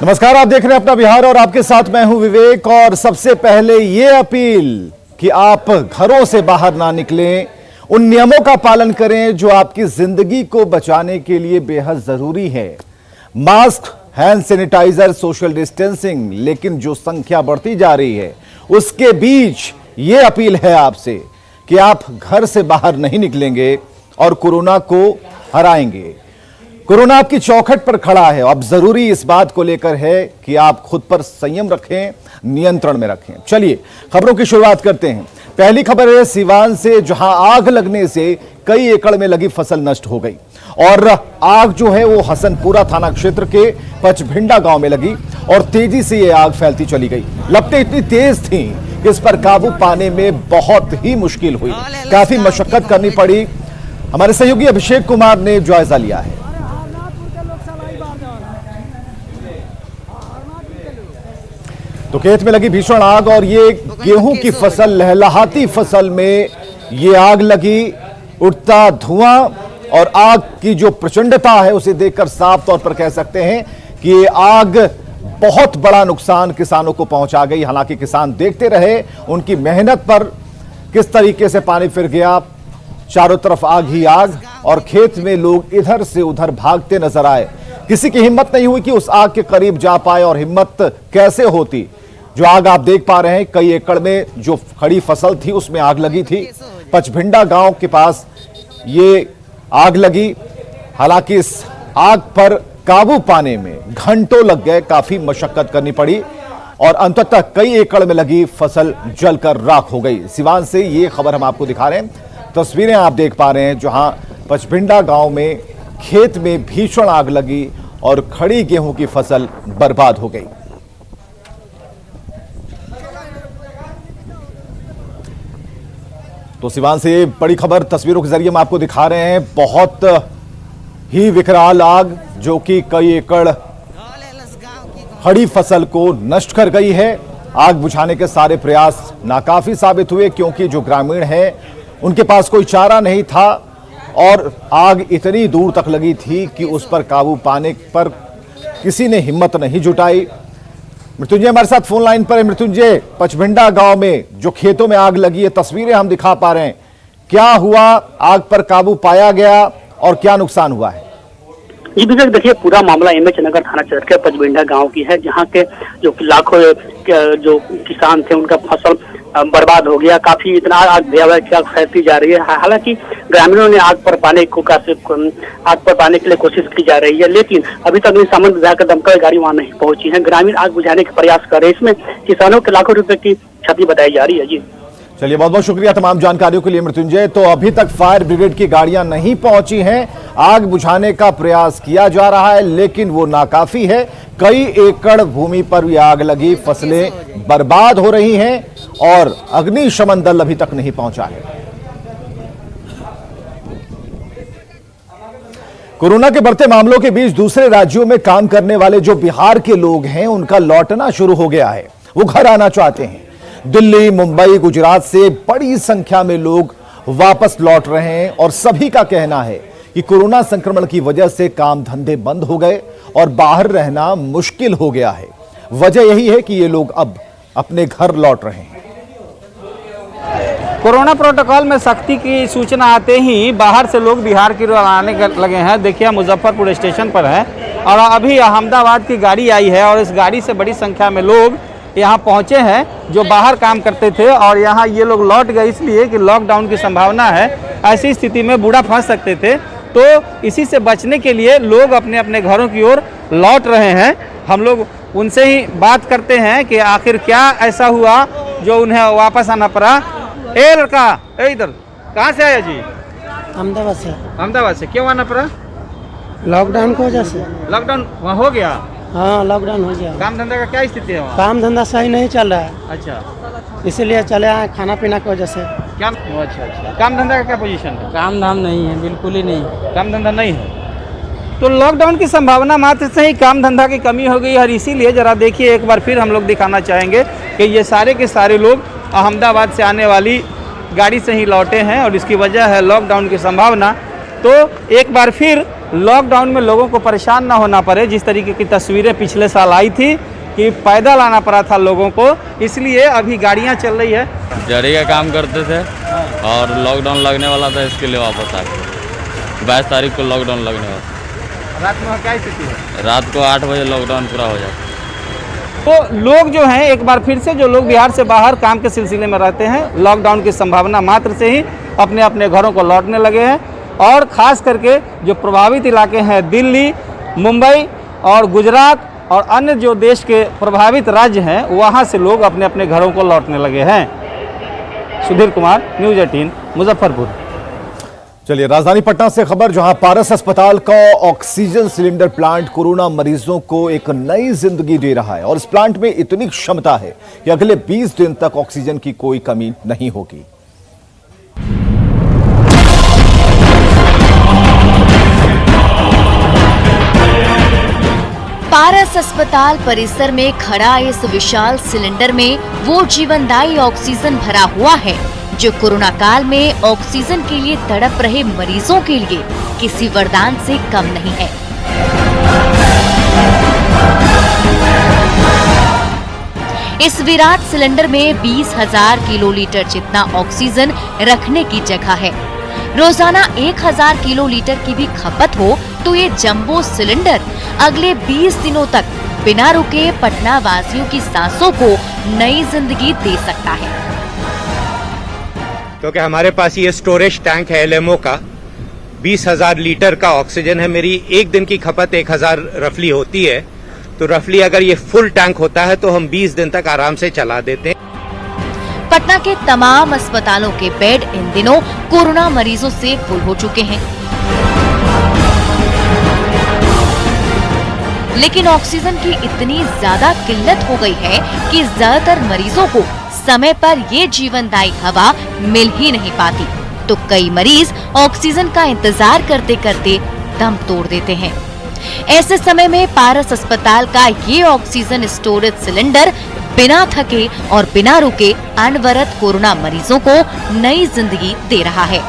नमस्कार, आप देख रहे हैं अपना बिहार और आपके साथ मैं हूं विवेक। और सबसे पहले ये अपील कि आप घरों से बाहर ना निकलें, उन नियमों का पालन करें जो आपकी जिंदगी को बचाने के लिए बेहद जरूरी है। Mask, hand sanitiser, social distancing. लेकिन जो संख्या बढ़ती जा रही है उसके बीच ये अपील है आपसे कि आप घर से बाहर नहीं निकलेंगे और कोरोना को हराएंगे। कोरोना आपकी चौखट पर खड़ा है। अब जरूरी इस बात को लेकर है कि आप खुद पर संयम रखें, नियंत्रण में रखें। चलिए खबरों की शुरुआत करते हैं। पहली खबर है सिवान से, जहां आग लगने से कई एकड़ में लगी फसल नष्ट हो गई। और आग जो है वो हसनपुरा थाना क्षेत्र के पचभिंडा गांव में लगी और तेजी से ये आग फैलती चली गई। लपटें इतनी तेज थीं कि इस पर काबू पाने में बहुत ही मुश्किल हुई, काफी मशक्कत करनी पड़ी। हमारे सहयोगी अभिषेक कुमार ने जायजा लिया है। तो खेत में लगी भीषण आग और ये गेहूं की फसल, लहलहाती फसल में ये आग लगी। उठता धुआं और आग की जो प्रचंडता है उसे देखकर साफ तौर पर कह सकते हैं कि ये आग बहुत बड़ा नुकसान किसानों को पहुंचा गई। हालांकि किसान देखते रहे उनकी मेहनत पर किस तरीके से पानी फिर गया। चारों तरफ आग ही आग और खेत में लोग इधर से उधर भागते नजर आए। किसी की हिम्मत नहीं हुई कि उस आग के करीब जा पाए, और हिम्मत कैसे होती। जो आग आप देख पा रहे हैं, कई एकड़ में जो खड़ी फसल थी उसमें आग लगी थी। पचभिंडा गांव के पास ये आग लगी। हालांकि इस आग पर काबू पाने में घंटों लग गए, काफी मशक्कत करनी पड़ी और अंततः कई एकड़ में लगी फसल जलकर राख हो गई। सिवान से ये खबर हम आपको दिखा रहे हैं। तस्वीरें आप देख पा रहे हैं जहां पचभिंडा गांव में खेत में भीषण आग लगी और खड़ी गेहूं की फसल बर्बाद हो गई। तो सिवान से बड़ी खबर तस्वीरों के जरिए हम आपको दिखा रहे हैं। बहुत ही विकराल आग जो कि कई एकड़ खड़ी फसल को नष्ट कर गई है। आग बुझाने के सारे प्रयास नाकाफी साबित हुए क्योंकि जो ग्रामीण हैं उनके पास कोई चारा नहीं था और आग इतनी दूर तक लगी थी कि उस पर काबू पाने पर किसी ने हिम्मत नहीं जुटाई। मृत्युंजय हमारे साथ फोन लाइन पर है। मृत्युंजय, पचभिंडा गांव में जो खेतों में आग लगी है, तस्वीरें हम दिखा पा रहे हैं। क्या हुआ, आग पर काबू पाया गया और क्या नुकसान हुआ है? जी विवेक, देखिए पूरा मामला एमएच नगर थाना क्षेत्र के पचभिंडा गांव की है, जहां के जो लाखों जो किसान थे उनका फसल बर्बाद हो गया। काफी इतना आग भयावह की आग फैलती जा रही है। हालांकि ग्रामीणों ने आग पर पाने के लिए कोशिश की जा रही है, लेकिन अभी तक अग्निशमन विभाग का दमकल गाड़ी वहां नहीं पहुंची है। ग्रामीण आग बुझाने के प्रयास कर रहे हैं। इसमें किसानों के लाखों रुपए की क्षति बताई जा रही है। जी चलिए, बहुत बहुत शुक्रिया तमाम जानकारियों के लिए मृत्युंजय। तो अभी तक फायर ब्रिगेड की गाड़ियां नहीं पहुंची हैं। आग बुझाने का प्रयास किया जा रहा है लेकिन वो नाकाफी है। कई एकड़ भूमि पर भी आग लगी, फसलें बर्बाद हो रही हैं और अग्निशमन दल अभी तक नहीं पहुंचा है। कोरोना के बढ़ते मामलों के बीच दूसरे राज्यों में काम करने वाले जो बिहार के लोग हैं उनका लौटना शुरू हो गया है। वो घर आना चाहते हैं। दिल्ली, मुंबई, गुजरात से बड़ी संख्या में लोग वापस लौट रहे हैं और सभी का कहना है कि कोरोना संक्रमण की वजह से काम धंधे बंद हो गए और बाहर रहना मुश्किल हो गया है। वजह यही है कि ये लोग अब अपने घर लौट रहे हैं। कोरोना प्रोटोकॉल में सख्ती की सूचना आते ही बाहर से लोग बिहार की ओर आने लगे हैं। देखिए मुजफ्फरपुर स्टेशन पर है और अभी अहमदाबाद की गाड़ी आई है और इस गाड़ी से बड़ी संख्या में लोग यहाँ पहुँचे हैं जो बाहर काम करते थे और यहाँ ये लोग लौट गए इसलिए कि लॉकडाउन की संभावना है। ऐसी स्थिति में बूढ़ा फंस सकते थे, तो इसी से बचने के लिए लोग अपने अपने घरों की ओर लौट रहे हैं। हम लोग उनसे ही बात करते हैं कि आखिर क्या ऐसा हुआ जो उन्हें वापस आना पड़ा। ए लड़का, इधर कहाँ से आया जी? अहमदाबाद से। अहमदाबाद से क्यों आना पड़ा? लॉकडाउन की वजह से। लॉकडाउन वहाँ हो गया? हाँ, लॉकडाउन हो गया। काम धंधा का क्या स्थिति है वहाँ? काम धंधा सही नहीं चल रहा है। अच्छा, इसीलिए चले आए खाना पीना की वजह से। क्या? अच्छा, काम धंधा का क्या पोजीशन है? काम धाम नहीं है, बिल्कुल ही नहीं। काम धंधा नहीं है तो लॉकडाउन की संभावना मात्र से ही काम धंधा की कमी हो गई। और इसीलिए जरा देखिए, एक बार फिर हम लोग दिखाना चाहेंगे कि ये सारे के सारे लोग अहमदाबाद से आने वाली गाड़ी से ही लौटे हैं और इसकी वजह है लॉकडाउन की संभावना। तो एक बार फिर लॉकडाउन में लोगों को परेशान ना होना पड़े। जिस तरीके की तस्वीरें पिछले साल आई थी कि पैदल आना पड़ा था लोगों को, इसलिए अभी गाड़ियां चल रही है। जरी का काम करते थे और लॉकडाउन लगने वाला था, इसके लिए वापस आ गए। 22 तारीख को लॉकडाउन लगने वाला। रात में क्या स्थिति है? रात को 8 बजे लॉकडाउन पूरा हो जाता। तो लोग जो हैं एक बार फिर से, जो लोग बिहार से बाहर काम के सिलसिले में रहते हैं, लॉकडाउन की संभावना मात्र से ही अपने अपने घरों को लौटने लगे हैं। और ख़ास करके जो प्रभावित इलाके हैं, दिल्ली, मुंबई और गुजरात और अन्य जो देश के प्रभावित राज्य हैं, वहाँ से लोग अपने अपने घरों को लौटने लगे हैं। सुधीर कुमार, न्यूज़ 18, मुजफ्फरपुर। चलिए राजधानी पटना से खबर, जहां पारस अस्पताल का ऑक्सीजन सिलेंडर प्लांट कोरोना मरीजों को एक नई जिंदगी दे रहा है और इस प्लांट में इतनी क्षमता है कि अगले 20 दिन तक ऑक्सीजन की कोई कमी नहीं होगी। पारस अस्पताल परिसर में खड़ा इस विशाल सिलेंडर में वो जीवनदायी ऑक्सीजन भरा हुआ है जो कोरोना काल में ऑक्सीजन के लिए तड़प रहे मरीजों के लिए किसी वरदान से कम नहीं है। इस विराट सिलेंडर में 20,000 किलोलीटर जितना ऑक्सीजन रखने की जगह है। रोजाना 1,000 किलोलीटर की भी खपत हो तो ये जंबो सिलेंडर अगले 20 दिनों तक बिना रुके पटना वासियों की सांसों को नई जिंदगी दे सकता है। क्योंकि हमारे पास ये स्टोरेज टैंक है एलएमओ का, 20,000 लीटर का ऑक्सीजन है। मेरी एक दिन की खपत 1,000 रफली होती है, तो रफली अगर ये फुल टैंक होता है तो हम 20 दिन तक आराम से चला देते हैं। पटना के तमाम अस्पतालों के बेड इन दिनों कोरोना मरीजों से फुल हो चुके हैं, लेकिन ऑक्सीजन की इतनी ज्यादा किल्लत हो गई है कि ज्यादातर मरीजों को समय पर ये जीवनदायी हवा मिल ही नहीं पाती, तो कई मरीज ऑक्सीजन का इंतजार करते करते दम तोड़ देते हैं। ऐसे समय में पारस अस्पताल का ये ऑक्सीजन स्टोरेज सिलेंडर बिना थके और बिना रुके अनवरत कोरोना मरीजों को नई जिंदगी दे रहा है।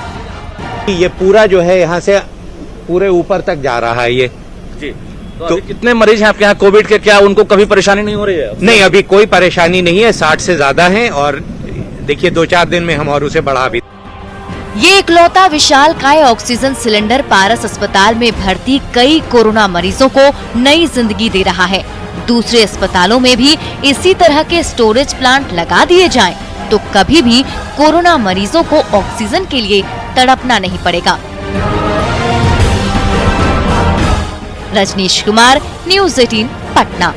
ये पूरा जो है यहाँ से पूरे ऊपर तक जा रहा है ये जी। तो कितने मरीज हैं आपके यहाँ कोविड के? क्या उनको कभी परेशानी नहीं हो रही है? नहीं, अभी कोई परेशानी नहीं है। 60 से ज्यादा हैं और देखिए 2-4 दिन में हम और उसे बढ़ा भी। ये इकलौता विशालकाय ऑक्सीजन सिलेंडर पारस अस्पताल में भर्ती कई कोरोना मरीजों को नई जिंदगी दे रहा है। दूसरे अस्पतालों में भी इसी तरह के स्टोरेज प्लांट लगा दिए जाएं, तो कभी भी कोरोना मरीजों को ऑक्सीजन के लिए तड़पना नहीं पड़ेगा। रजनीश कुमार, न्यूज़ 18, पटना।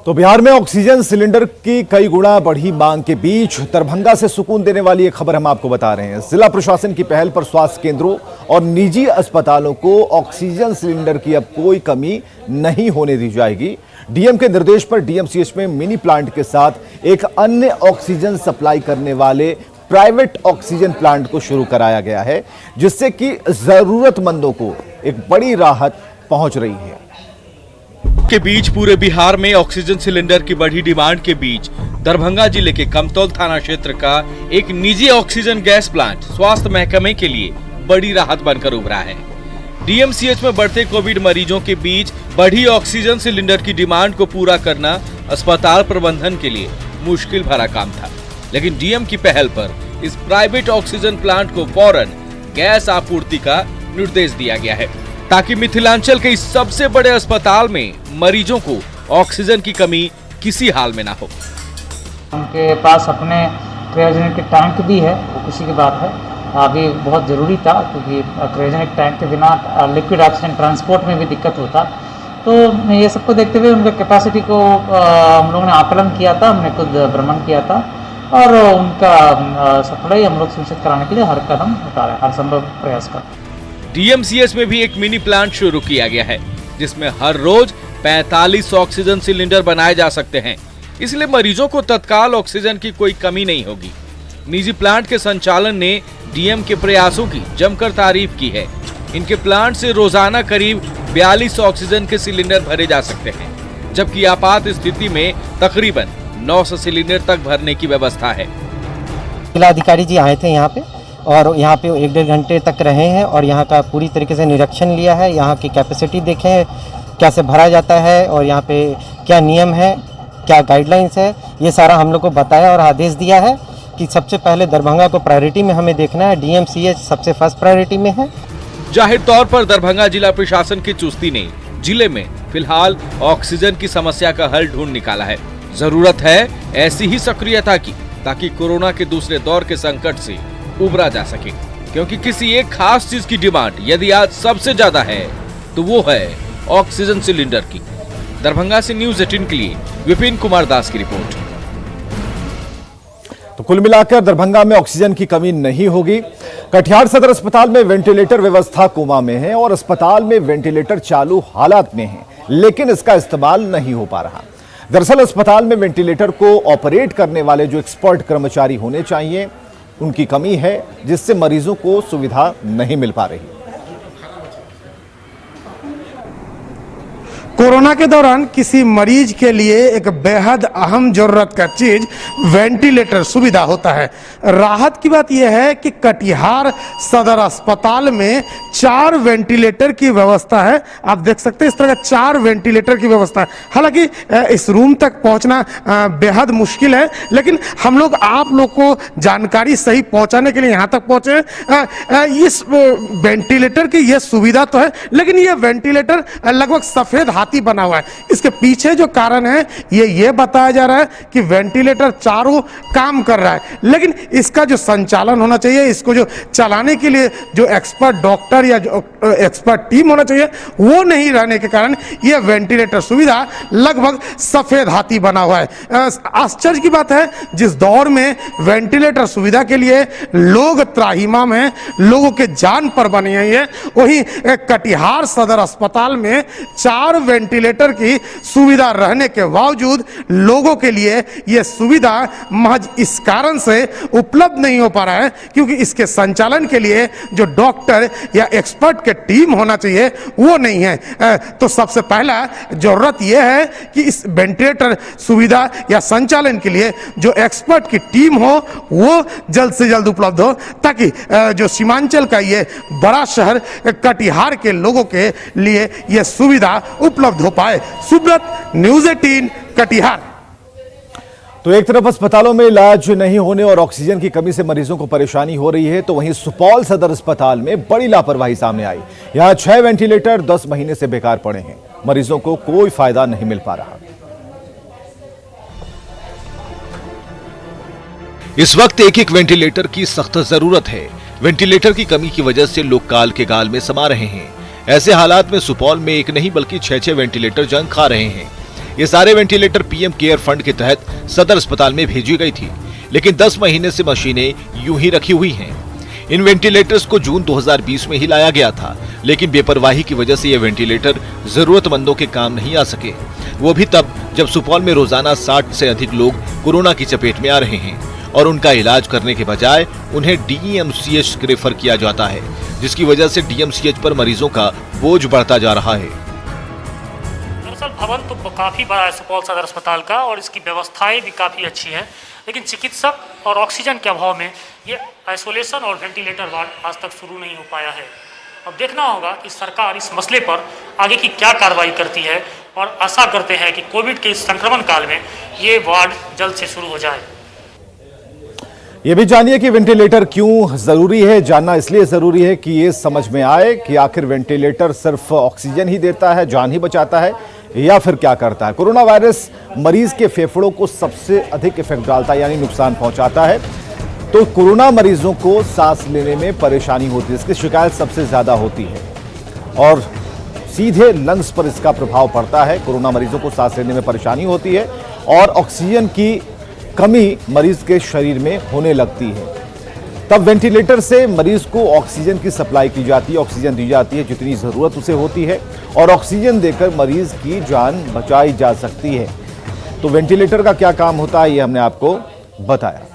तो बिहार में ऑक्सीजन सिलेंडर की कई गुना बढ़ी मांग के बीच दरभंगा से सुकून देने वाली एक खबर हम आपको बता रहे हैं। जिला प्रशासन की पहल पर स्वास्थ्य केंद्रों और निजी अस्पतालों को ऑक्सीजन सिलेंडर की अब कोई कमी नहीं होने दी जाएगी। डीएम के निर्देश पर डीएमसीएच में मिनी प्लांट के साथ एक अन्य ऑक्सीजन सप्लाई करने वाले प्राइवेट ऑक्सीजन प्लांट को शुरू कराया गया है, जिससे कि जरूरतमंदों को एक बड़ी राहत पहुंच रही है। के बीच पूरे बिहार में ऑक्सीजन सिलेंडर की बढ़ी डिमांड के बीच दरभंगा जिले के कमतौल थाना क्षेत्र का एक निजी ऑक्सीजन गैस प्लांट स्वास्थ्य महकमे के लिए बड़ी राहत बनकर उभरा है। डीएमसीएच में बढ़ते कोविड मरीजों के बीच बढ़ी ऑक्सीजन सिलेंडर की डिमांड को पूरा करना अस्पताल प्रबंधन के लिए मुश्किल भरा काम था, लेकिन डीएम की पहल पर इस प्राइवेट ऑक्सीजन प्लांट को फौरन गैस आपूर्ति का निर्देश दिया गया है, ताकि मिथिलांचल के इस सबसे बड़े अस्पताल में मरीजों को ऑक्सीजन की कमी किसी हाल में ना हो। उनके पास अपने क्रायोजेनिक टैंक भी है, वो किसी की बात है, अभी बहुत ज़रूरी था, क्योंकि क्रायोजेनिक टैंक के बिना लिक्विड ऑक्सीजन ट्रांसपोर्ट में भी दिक्कत होता। तो ये सबको देखते हुए उनके कैपेसिटी को हम लोगों ने आकलन किया था, हमने खुद भ्रमण किया था और उनका सप्लाई हम लोग सुनिश्चित कराने के लिए हर कदम उठा रहे हैं, हर संभव प्रयास कर। डीएमसीएच में भी एक मिनी प्लांट शुरू किया गया है, जिसमें हर रोज 45 ऑक्सीजन सिलेंडर बनाए जा सकते हैं, इसलिए मरीजों को तत्काल ऑक्सीजन की कोई कमी नहीं होगी। निजी प्लांट के संचालन ने डीएम के प्रयासों की जमकर तारीफ की है। इनके प्लांट से रोजाना करीब 42 ऑक्सीजन के सिलेंडर भरे जा सकते हैं, जबकि आपात स्थिति में तकरीबन 900 सिलेंडर तक भरने की व्यवस्था है। जिला अधिकारी जी आए थे यहाँ पे और यहाँ पे 1-1.5 घंटे तक रहे हैं और यहाँ का पूरी तरीके से निरीक्षण लिया है। यहाँ की कैपेसिटी देखे हैं, कैसे भरा जाता है और यहाँ पे क्या नियम है, क्या गाइडलाइंस है, ये सारा हम लोग को बताया और आदेश दिया है कि सबसे पहले दरभंगा को प्रायोरिटी में हमें देखना है। डीएमसीएच सबसे फर्स्ट प्रायोरिटी में है। जाहिर तौर पर दरभंगा जिला प्रशासन की चुस्ती ने जिले में फिलहाल ऑक्सीजन की समस्या का हल ढूंढ निकाला है। जरूरत है ऐसी ही सक्रियता की ताकि कोरोना के दूसरे दौर के संकट से उबरा जा सके, क्योंकि किसी एक खास चीज की डिमांड यदि आज सबसे ज्यादा है तो वो है ऑक्सीजन सिलेंडर की। दरभंगा से न्यूज़ 18 के लिए विपिन कुमार दास की रिपोर्ट। तो कुल मिलाकर दरभंगा में ऑक्सीजन की कमी नहीं होगी। कटिहार सदर अस्पताल में वेंटिलेटर व्यवस्था कोमा में है और अस्पताल में वेंटिलेटर चालू हालात में है, लेकिन इसका इस्तेमाल नहीं हो पा रहा। दरअसल अस्पताल में वेंटिलेटर को ऑपरेट करने वाले जो एक्सपर्ट कर्मचारी होने चाहिए, उनकी कमी है, जिससे मरीजों को सुविधा नहीं मिल पा रही। कोरोना के दौरान किसी मरीज के लिए एक बेहद अहम जरूरत का चीज वेंटिलेटर सुविधा होता है। राहत की बात यह है कि कटिहार सदर अस्पताल में 4 वेंटिलेटर की व्यवस्था है। आप देख सकते हैं इस तरह का 4 वेंटिलेटर की व्यवस्था है। हालांकि इस रूम तक पहुंचना बेहद मुश्किल है, लेकिन हम लोग आप लोग को जानकारी सही पहुंचाने के लिए यहां तक पहुंचे। इस वेंटिलेटर की यह सुविधा तो है, लेकिन यह वेंटिलेटर लगभग सफेद हाथी बना हुआ है। इसके पीछे जो कारण है ये बताया जा रहा है कि वेंटिलेटर चारों काम कर रहा है, लेकिन इसका जो संचालन होना चाहिए, इसको जो चलाने के लिए जो एक्सपर्ट डॉक्टर या जो एक्सपर्ट टीम होना चाहिए, वो नहीं रहने के कारण यह वेंटिलेटर सुविधा लगभग सफेद हाथी बना हुआ है। आश्चर्य की बात है, जिस दौर में वेंटिलेटर सुविधा के लिए लोग त्राहिमाम हैं, लोगों के जान पर बनी है, वहीं कटिहार सदर अस्पताल में 4 वेंटिलेटर की सुविधा रहने के बावजूद लोगों के लिए यह सुविधा महज इस कारण से उपलब्ध नहीं हो पा रहा है क्योंकि इसके संचालन के लिए जो डॉक्टर या एक्सपर्ट के टीम होना चाहिए वो नहीं है। तो सबसे पहला जरूरत यह है कि इस वेंटिलेटर सुविधा या संचालन के लिए जो एक्सपर्ट की टीम हो वो जल्द से जल्द उपलब्ध हो, ताकि जो सीमांचल का ये बड़ा शहर कटिहार के लोगों के लिए यह सुविधा उपलब्ध हो पाए। सुब्रत, न्यूज़ 18 कटिहार। तो एक तरफ अस्पतालों में इलाज नहीं होने और ऑक्सीजन की कमी से मरीजों को परेशानी हो रही है, तो वहीं सुपौल सदर अस्पताल में बड़ी लापरवाही सामने आई। यहां 6 वेंटिलेटर 10 महीने से बेकार पड़े हैं, मरीजों को कोई फायदा नहीं मिल पा रहा। इस वक्त एक वेंटिलेटर की सख्त जरूरत है। वेंटिलेटर की कमी की वजह से लोग काल के गाल में समा रहे हैं। ऐसे हालात में सुपौल में एक नहीं बल्कि 6 वेंटिलेटर जंग खा रहे हैं। ये सारे वेंटिलेटर पीएम केयर फंड के तहत सदर अस्पताल में भेजी गई थी, लेकिन 10 महीने से मशीनें यूं ही रखी हुई हैं। इन वेंटिलेटर्स को जून 2020 में ही लाया गया था, लेकिन बेपरवाही की वजह से ये वेंटिलेटर जरूरतमंदों के काम नहीं आ सके, वो भी तब जब सुपौल में रोजाना 60 से अधिक लोग कोरोना की चपेट में आ रहे हैं और उनका इलाज करने के बजाय उन्हें डीएमसीएच रेफर किया जाता है, जिसकी वजह से डीएमसीएच पर मरीजों का बोझ बढ़ता जा रहा है। दरअसल भवन तो काफ़ी बड़ा है सुपौल सदर अस्पताल का और इसकी व्यवस्थाएं भी काफ़ी अच्छी हैं, लेकिन चिकित्सक और ऑक्सीजन के अभाव में ये आइसोलेशन और वेंटिलेटर वार्ड आज तक शुरू नहीं हो पाया है। अब देखना होगा कि सरकार इस मसले पर आगे की क्या कार्रवाई करती है और आशा करते हैं कि कोविड के इस संक्रमण काल में ये वार्ड जल्द से शुरू हो जाए। ये भी जानिए कि वेंटिलेटर क्यों जरूरी है। जानना इसलिए जरूरी है कि ये समझ में आए कि आखिर वेंटिलेटर सिर्फ ऑक्सीजन ही देता है, जान ही बचाता है, या फिर क्या करता है। कोरोना वायरस मरीज के फेफड़ों को सबसे अधिक इफेक्ट डालता है, यानी नुकसान पहुंचाता है। तो कोरोना मरीजों को सांस लेने में परेशानी होती है, इसकी शिकायत सबसे ज्यादा होती है और सीधे लंग्स पर इसका प्रभाव पड़ता है। कोरोना मरीजों को सांस लेने में परेशानी होती है और ऑक्सीजन की कमी मरीज के शरीर में होने लगती है। तब वेंटिलेटर से मरीज को ऑक्सीजन की सप्लाई की जाती है, ऑक्सीजन दी जाती है जितनी जरूरत उसे होती है और ऑक्सीजन देकर मरीज की जान बचाई जा सकती है। तो वेंटिलेटर का क्या काम होता है ये हमने आपको बताया।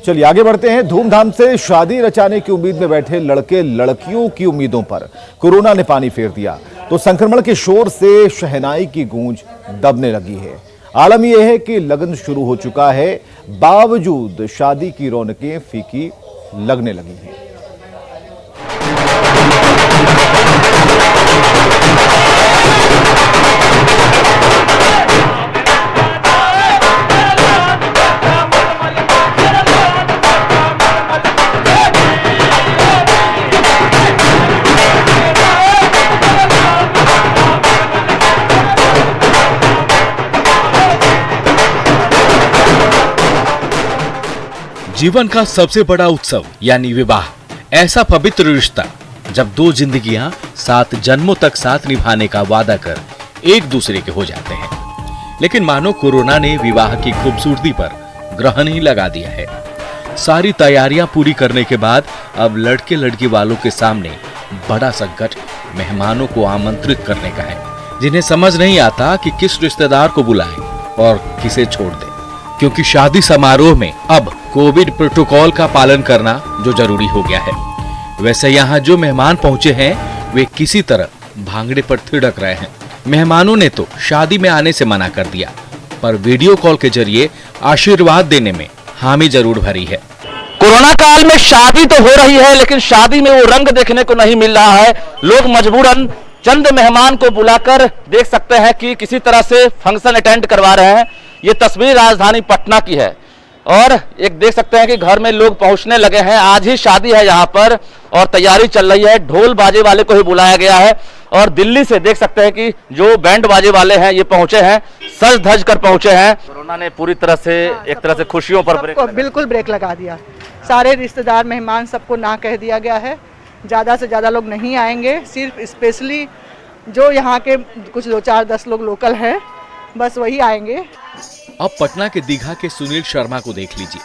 चलिए आगे बढ़ते हैं। धूमधाम से शादी रचाने की उम्मीद में बैठे लड़के लड़कियों की उम्मीदों पर कोरोना ने पानी फेर दिया, तो संक्रमण के शोर से शहनाई की गूंज दबने लगी है। आलम यह है कि लगन शुरू हो चुका है, बावजूद शादी की रौनकें फीकी लगने लगी हैं। जीवन का सबसे बड़ा उत्सव यानी विवाह, ऐसा पवित्र रिश्ता जब दो जिंदगियां 7 जन्मों तक साथ निभाने का वादा कर एक दूसरे के हो जाते हैं। लेकिन मानो कोरोना ने विवाह की खूबसूरती पर ग्रहण ही लगा दिया है। सारी तैयारियां पूरी करने के बाद अब लड़के लड़की वालों के सामने बड़ा संकट मेहमानों को आमंत्रित करने का है, जिन्हें समझ नहीं आता कि किस रिश्तेदार को बुलाएं और किसे छोड़ दें, क्योंकि शादी समारोह में अब कोविड प्रोटोकॉल का पालन करना जो जरूरी हो गया है। वैसे यहाँ जो मेहमान पहुंचे हैं वे किसी तरह भांगड़े पर थिड़क रहे हैं। मेहमानों ने तो शादी में आने से मना कर दिया, पर वीडियो कॉल के जरिए आशीर्वाद देने में हामी जरूर भरी है। कोरोना काल में शादी तो हो रही है, लेकिन शादी में वो रंग देखने को नहीं मिल रहा है। लोग मजबूरन चंद मेहमान को बुलाकर देख सकते हैं कि किसी तरह से फंक्शन अटेंड करवा रहे हैं। ये तस्वीर राजधानी पटना की है और एक देख सकते हैं कि घर में लोग पहुंचने लगे हैं। आज ही शादी है यहाँ पर और तैयारी चल रही है। ढोल बाजे वाले को ही बुलाया गया है और दिल्ली से देख सकते हैं कि जो बैंड बाजे वाले हैं ये पहुंचे हैं, सज धज कर पहुंचे हैं। कोरोना ने पूरी तरह से एक तरह से खुशियों पर बिल्कुल ब्रेक लगा दिया। सारे रिश्तेदार मेहमान सबको ना कह दिया गया है। ज़्यादा से ज़्यादा लोग नहीं आएंगे, सिर्फ स्पेशली जो यहाँ के कुछ 2-4-10 लोग लोकल हैं बस वही आएंगे। अब पटना के दीघा के सुनील शर्मा को देख लीजिए।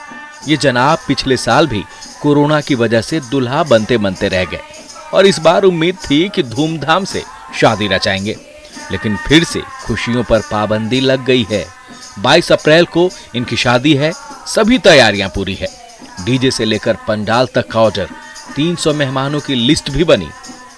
ये जनाब पिछले साल भी कोरोना की वजह से दुल्हा बनते बनते रह गए और इस बार उम्मीद थी कि धूमधाम से शादी रचाएंगे, लेकिन फिर से खुशियों पर पाबंदी लग गई है। 22 अप्रैल को इनकी शादी है। सभी तैयारियां पूरी है। डीजे से लेकर पंडाल तक का ऑर्डर, 300 मेहमानों की लिस्ट भी बनी,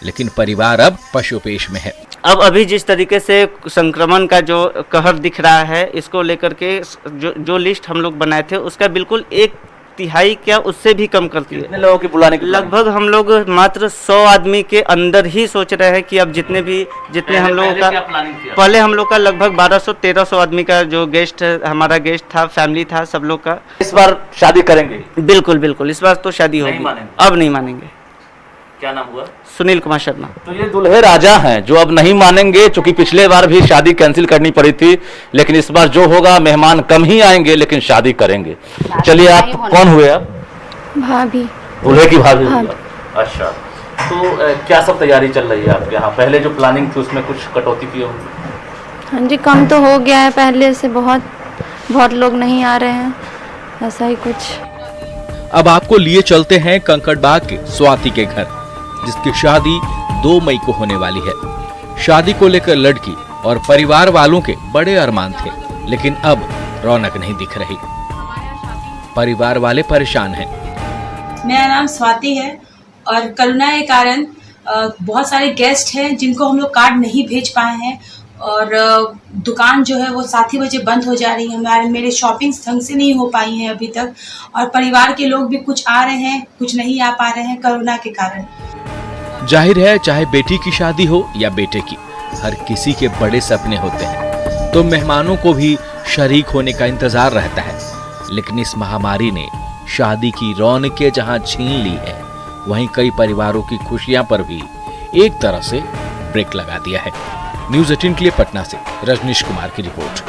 लेकिन परिवार अब पशुपेश में है। अब अभी जिस तरीके से संक्रमण का जो कहर दिख रहा है, इसको लेकर के जो लिस्ट हम लोग बनाए थे उसका बिल्कुल 1/3 क्या उससे भी कम करती है। कितने लोगों की बुलाने की लगभग हम लोग मात्र 100 आदमी के अंदर ही सोच रहे हैं कि अब जितने हम लोगों का पहले हम लोग का लगभग 1200-1300 आदमी का जो हमारा गेस्ट था, फैमिली था, सब लोग का। इस बार शादी करेंगे? बिल्कुल बिल्कुल, इस बार तो शादी होगी। अब नहीं मानेंगे। क्या नाम हुआ? सुनील कुमार शर्मा। तो ये दुल्हे राजा हैं जो अब नहीं मानेंगे, क्योंकि पिछले बार भी शादी कैंसिल करनी पड़ी थी, लेकिन इस बार जो होगा मेहमान कम ही आएंगे लेकिन शादी करेंगे। चलिए, आप कौन हुए? आप भाभी, दूल्हे की भाभी। अच्छा, तो क्या सब तैयारी चल रही है आपके यहाँ? पहले जो प्लानिंग थी उसमें कुछ कटौती की होगी? हाँ जी, कम तो हो गया है पहले से। बहुत लोग नहीं आ रहे हैं, ऐसा ही कुछ। अब आपको लिए चलते हैं कंकड़बाग के स्वाति के घर, जिसकी शादी 2 मई को होने वाली है। शादी को लेकर लड़की और परिवार वालों के बड़े अरमान थे, लेकिन अब रौनक नहीं दिख रही। परिवार वाले परेशान हैं। मेरा नाम स्वाति है और कोरोना के कारण बहुत सारे गेस्ट हैं जिनको हम लोग कार्ड नहीं भेज पाए हैं और दुकान जो है वो 7 ही बजे बंद हो जा रही है। मेरे शॉपिंग ढंग से नहीं हो पाई हैं अभी तक, और परिवार के लोग भी कुछ आ रहे हैं, कुछ नहीं आ पा रहे हैं कोरोना के कारण। जाहिर है, चाहे बेटी की शादी हो या बेटे की, हर किसी के बड़े सपने होते हैं, तो मेहमानों को भी शरीक होने का इंतजार रहता है। लेकिन इस महामारी ने शादी की रौनकें जहां छीन ली है, वहीं कई परिवारों की खुशियां पर भी एक तरह से ब्रेक लगा दिया है। न्यूज़ 18 के लिए पटना से रजनीश कुमार की रिपोर्ट।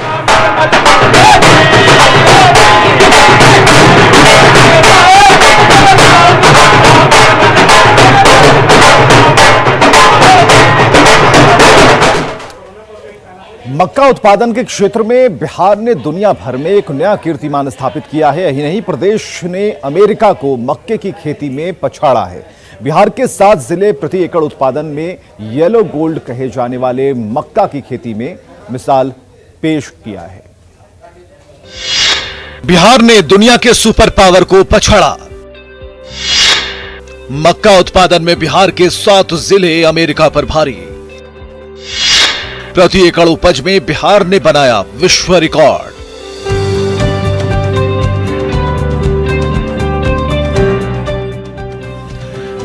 मक्का उत्पादन के क्षेत्र में बिहार ने दुनिया भर में एक नया कीर्तिमान स्थापित किया है। यही नहीं, प्रदेश ने अमेरिका को मक्के की खेती में पछाड़ा है। बिहार के 7 जिले प्रति एकड़ उत्पादन में येलो गोल्ड कहे जाने वाले मक्का की खेती में मिसाल पेश किया है। बिहार ने दुनिया के सुपर पावर को पछाड़ा। मक्का उत्पादन में बिहार के 7 जिले अमेरिका पर भारी। प्रति एकड़ उपज में बिहार ने बनाया विश्व रिकॉर्ड।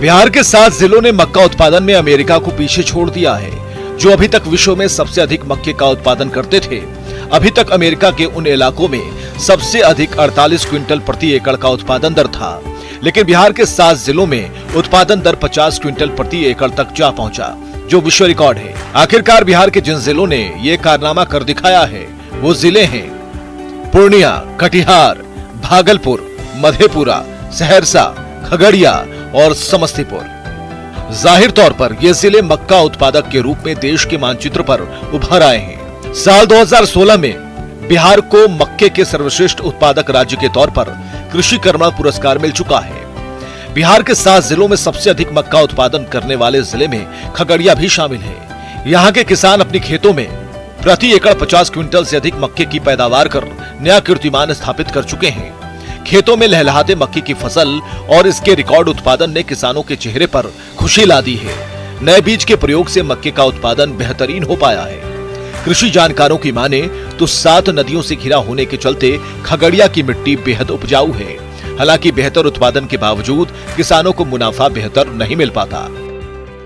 बिहार के 7 जिलों ने मक्का उत्पादन में अमेरिका को पीछे छोड़ दिया है। जो अभी तक विश्व में सबसे अधिक मक्के का उत्पादन करते थे, अभी तक अमेरिका के उन इलाकों में सबसे अधिक 48 क्विंटल प्रति एकड़ का उत्पादन दर था। लेकिन बिहार के 7 जिलों में उत्पादन दर 50 क्विंटल प्रति एकड़ तक जा पहुंचा, जो विश्व रिकॉर्ड है। आखिरकार बिहार के जिन जिलों ने ये कारनामा कर दिखाया है, वो जिले हैं पूर्णिया, कटिहार, भागलपुर, मधेपुरा, सहरसा, खगड़िया और समस्तीपुर। जाहिर तौर पर ये जिले मक्का उत्पादक के रूप में देश के मानचित्र पर उभर आए हैं। साल 2016 में बिहार को मक्के के सर्वश्रेष्ठ उत्पादक राज्य के तौर पर कृषि कर्मण पुरस्कार मिल चुका है। बिहार के 7 जिलों में सबसे अधिक मक्का उत्पादन करने वाले जिले में खगड़िया भी शामिल है। यहाँ के किसान अपने खेतों में प्रति एकड़ 50 क्विंटल से अधिक मक्के की पैदावार कर नया कीर्तिमान स्थापित कर चुके हैं। खेतों में लहलहाते मक्के की फसल और इसके रिकॉर्ड उत्पादन ने किसानों के चेहरे पर खुशी ला दी है। नए बीज के प्रयोग से मक्के का उत्पादन बेहतरीन हो पाया है। कृषि जानकारों की माने तो 7 नदियों से घिरा होने के चलते खगड़िया की मिट्टी बेहद उपजाऊ है। हालांकि बेहतर उत्पादन के बावजूद किसानों को मुनाफा बेहतर नहीं मिल पाता।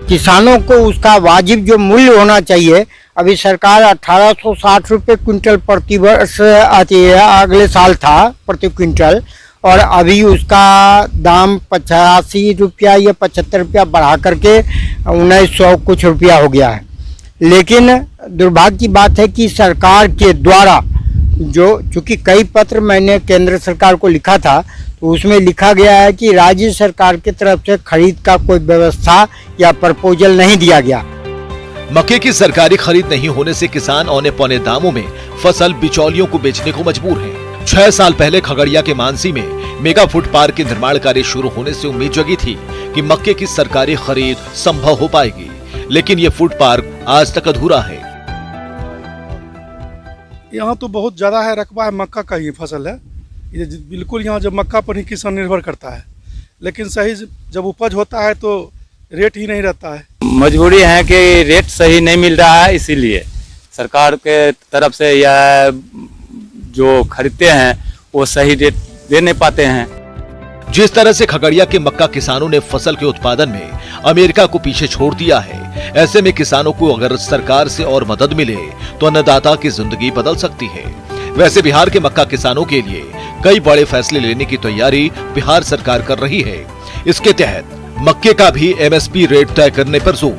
किसानों को उसका वाजिब जो मूल्य होना चाहिए, अभी सरकार 1860 रुपये क्विंटल प्रति वर्ष आती है, अगले साल था प्रति क्विंटल, और अभी उसका दाम 85 रुपया या 75 रुपया बढ़ा करके 1900 कुछ रुपया हो गया है। लेकिन दुर्भाग्य की बात है कि सरकार के द्वारा चूँकि कई पत्र मैंने केंद्र सरकार को लिखा था, तो उसमें लिखा गया है कि राज्य सरकार की तरफ से खरीद का कोई व्यवस्था या प्रपोजल नहीं दिया गया। मक्के की सरकारी खरीद नहीं होने से किसान औने पौने दामों में फसल बिचौलियों को बेचने को मजबूर हैं। 6 साल पहले खगड़िया के मानसी में मेगा फूड पार्क के निर्माण कार्य शुरू होने से उम्मीद जगी थी कि मक्के की सरकारी खरीद संभव हो पाएगी, लेकिन ये फूड पार्क आज तक अधूरा है। यहाँ तो बहुत ज्यादा है रकबा है, मक्का का ही फसल है। ये बिल्कुल यहाँ जब मक्का पर ही किसान निर्भर करता है, लेकिन सही जब उपज होता है तो रेट ही नहीं रहता है। मजबूरी है कि रेट सही नहीं मिल रहा है, इसीलिए सरकार के तरफ से या जो खरीदते हैं वो सही रेट दे नहीं पाते हैं। जिस तरह से खगड़िया के मक्का किसानों ने फसल के उत्पादन में अमेरिका को पीछे छोड़ दिया है, ऐसे में किसानों को अगर सरकार से और मदद मिले तो अन्नदाता की जिंदगी बदल सकती है। वैसे बिहार के मक्का किसानों के लिए कई बड़े फैसले लेने की तैयारी बिहार सरकार कर रही है। इसके तहत मक्के का भी एमएसपी रेट तय करने पर जोर,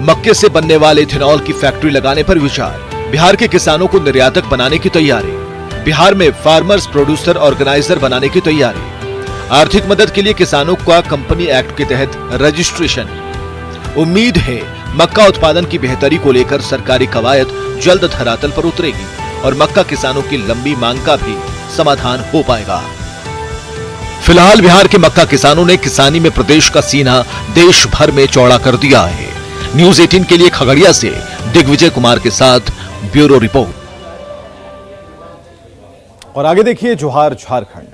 मक्के से बनने वाले इथेनॉल की फैक्ट्री लगाने पर विचार, बिहार के किसानों को निर्यातक बनाने की तैयारी, बिहार में फार्मर्स प्रोड्यूसर ऑर्गेनाइजर बनाने की तैयारी, आर्थिक मदद के लिए किसानों का कंपनी एक्ट के तहत रजिस्ट्रेशन। उम्मीद है मक्का उत्पादन की बेहतरी को लेकर सरकारी कवायद जल्द धरातल पर उतरेगी और मक्का किसानों की लंबी मांग का भी समाधान हो पाएगा। फिलहाल बिहार के मक्का किसानों ने किसानी में प्रदेश का सीना देश भर में चौड़ा कर दिया है। न्यूज़ 18 के लिए खगड़िया से दिग्विजय कुमार के साथ ब्यूरो रिपोर्ट। और आगे देखिए जोहार झारखंड।